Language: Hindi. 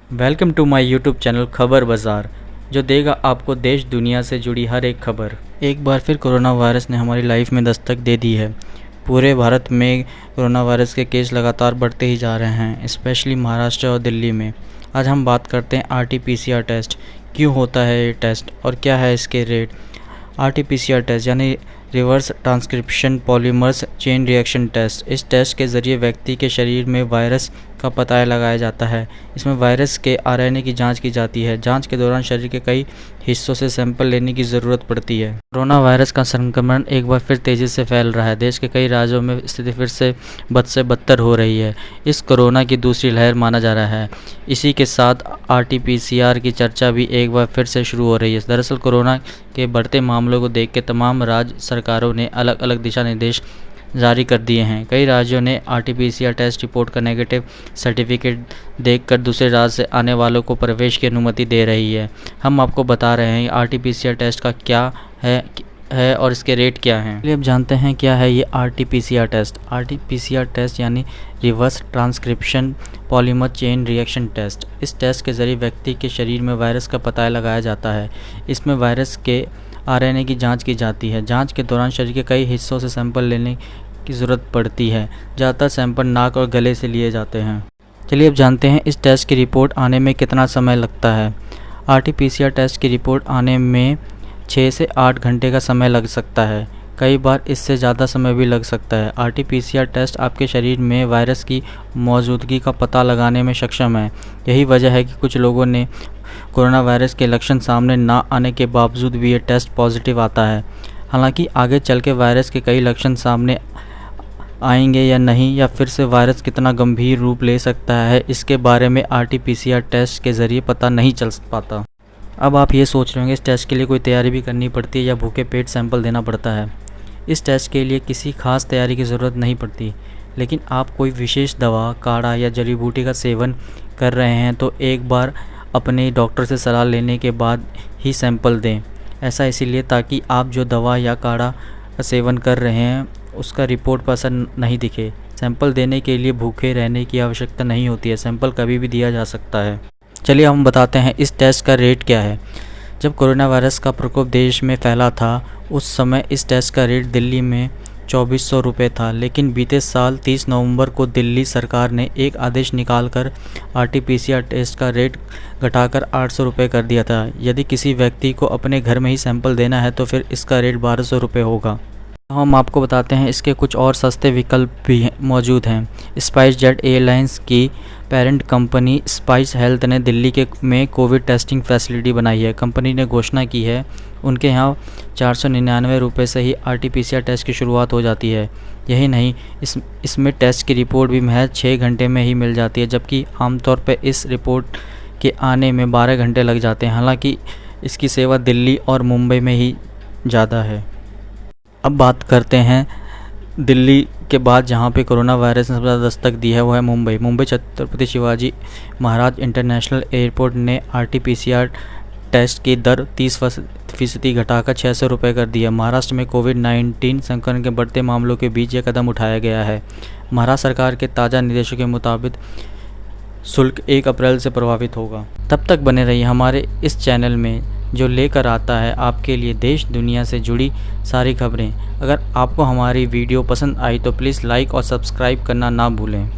Welcome to my YouTube channel Khabar Bazaar, जो देगा आपको देश दुनिया से जुड़ी हर एक खबर। एक बार फिर कोरोना वायरस ने हमारी लाइफ में दस्तक दे दी है। पूरे भारत में कोरोना वायरस के केस लगातार बढ़ते ही जा रहे हैं, स्पेशली महाराष्ट्र और दिल्ली में। आज हम बात करते हैं RT-PCR टेस्ट। क्यों होता है ये टेस्ट और क्या है इसके रेट। RT-PCR टेस्ट यानी reverse transcription polymerase chain reaction test. इस टेस्ट के ज़रिए व्यक्ति के शरीर में वायरस का पता लगाया जाता है। इसमें वायरस के RNA की जांच की जाती है। जांच के दौरान शरीर के कई हिस्सों से सैंपल लेने की ज़रूरत पड़ती है। कोरोना वायरस का संक्रमण एक बार फिर तेज़ी से फैल रहा है। देश के कई राज्यों में स्थिति फिर से बद से बदतर हो रही है। इस कोरोना की दूसरी लहर माना जा रहा है। इसी के साथ RT-PCR की चर्चा भी एक बार फिर से शुरू हो रही है। दरअसल कोरोना के बढ़ते मामलों को देख के तमाम राज्य सरकारों ने अलग अलग दिशा निर्देश जारी कर दिए हैं। कई राज्यों ने RT-PCR टेस्ट रिपोर्ट का नेगेटिव सर्टिफिकेट देखकर दूसरे राज्य से आने वालों को प्रवेश की अनुमति दे रही है। हम आपको बता रहे हैं RT-PCR टेस्ट का क्या है और इसके रेट क्या हैं। चलिए अब जानते हैं क्या है ये RT-PCR टेस्ट। RT-PCR टेस्ट यानी reverse transcription polymer chain reaction test. इस टेस्ट के ज़रिए व्यक्ति के शरीर में वायरस का पता लगाया जाता है। इसमें वायरस के RNA की जांच की जाती है। जांच के दौरान शरीर के कई हिस्सों से सैंपल लेने की ज़रूरत पड़ती है। ज़्यादातर सैंपल नाक और गले से लिए जाते हैं। चलिए अब जानते हैं इस टेस्ट की रिपोर्ट आने में कितना समय लगता है। RT-PCR टेस्ट की रिपोर्ट आने में 6 से 8 घंटे का समय लग सकता है। कई बार इससे ज़्यादा समय भी लग सकता है। RT-PCR टेस्ट आपके शरीर में वायरस की मौजूदगी का पता लगाने में सक्षम है। यही वजह है कि कुछ लोगों ने कोरोना वायरस के लक्षण सामने ना आने के बावजूद भी ये टेस्ट पॉजिटिव आता है। हालांकि आगे चल के वायरस के कई लक्षण सामने आएंगे या नहीं, या फिर से वायरस कितना गंभीर रूप ले सकता है, इसके बारे में RT-PCR टेस्ट के ज़रिए पता नहीं चल पाता। अब आप ये सोच रहे होंगे इस टेस्ट के लिए कोई तैयारी भी करनी पड़ती है या भूखे पेट सैंपल देना पड़ता है। इस टेस्ट के लिए किसी खास तैयारी की ज़रूरत नहीं पड़ती, लेकिन आप कोई विशेष दवा, काढ़ा या जड़ी बूटी का सेवन कर रहे हैं तो एक बार अपने डॉक्टर से सलाह लेने के बाद ही सैंपल दें। ऐसा इसीलिए ताकि आप जो दवा या काढ़ा का सेवन कर रहे हैं उसका रिपोर्ट पर असर नहीं दिखे। सैंपल देने के लिए भूखे रहने की आवश्यकता नहीं होती है। सैंपल कभी भी दिया जा सकता है। चलिए हम बताते हैं इस टेस्ट का रेट क्या है। जब कोरोना वायरस का प्रकोप देश में फैला था उस समय इस टेस्ट का रेट दिल्ली में 2400 रुपये था, लेकिन बीते साल 30 नवंबर को दिल्ली सरकार ने एक आदेश निकालकर RT-PCR टेस्ट का रेट घटाकर 800 रुपये कर दिया था। यदि किसी व्यक्ति को अपने घर में ही सैंपल देना है तो फिर इसका रेट 1200 रुपये होगा। हम आपको बताते हैं इसके कुछ और सस्ते विकल्प भी मौजूद हैं। स्पाइसजेट एयरलाइंस की पेरेंट कंपनी स्पाइस हेल्थ ने दिल्ली में कोविड टेस्टिंग फैसिलिटी बनाई है। कंपनी ने घोषणा की है उनके यहाँ 499 रुपये से ही RT-PCR टेस्ट की शुरुआत हो जाती है। यही नहीं, इसमें टेस्ट की रिपोर्ट भी महज 6 घंटे में ही मिल जाती है, जबकि आमतौर पर इस रिपोर्ट के आने में 12 घंटे लग जाते हैं। हालांकि इसकी सेवा दिल्ली और मुंबई में ही ज़्यादा है। अब बात करते हैं दिल्ली के बाद जहां पे कोरोना वायरस ने सबसे ज़्यादा दस्तक दी है, वो है मुंबई। छत्रपति शिवाजी महाराज इंटरनेशनल एयरपोर्ट ने RT-PCR टेस्ट की दर 30% घटाकर 600 रुपये कर दी है। महाराष्ट्र में कोविड-19 संक्रमण के बढ़ते मामलों के बीच ये कदम उठाया गया है। महाराष्ट्र सरकार के ताज़ा निर्देशों के मुताबिक शुल्क 1 अप्रैल से प्रभावित होगा। तब तक बने रहिए हमारे इस चैनल में, जो लेकर आता है आपके लिए देश दुनिया से जुड़ी सारी खबरें। अगर आपको हमारी वीडियो पसंद आई तो प्लीज़ लाइक और सब्सक्राइब करना ना भूलें।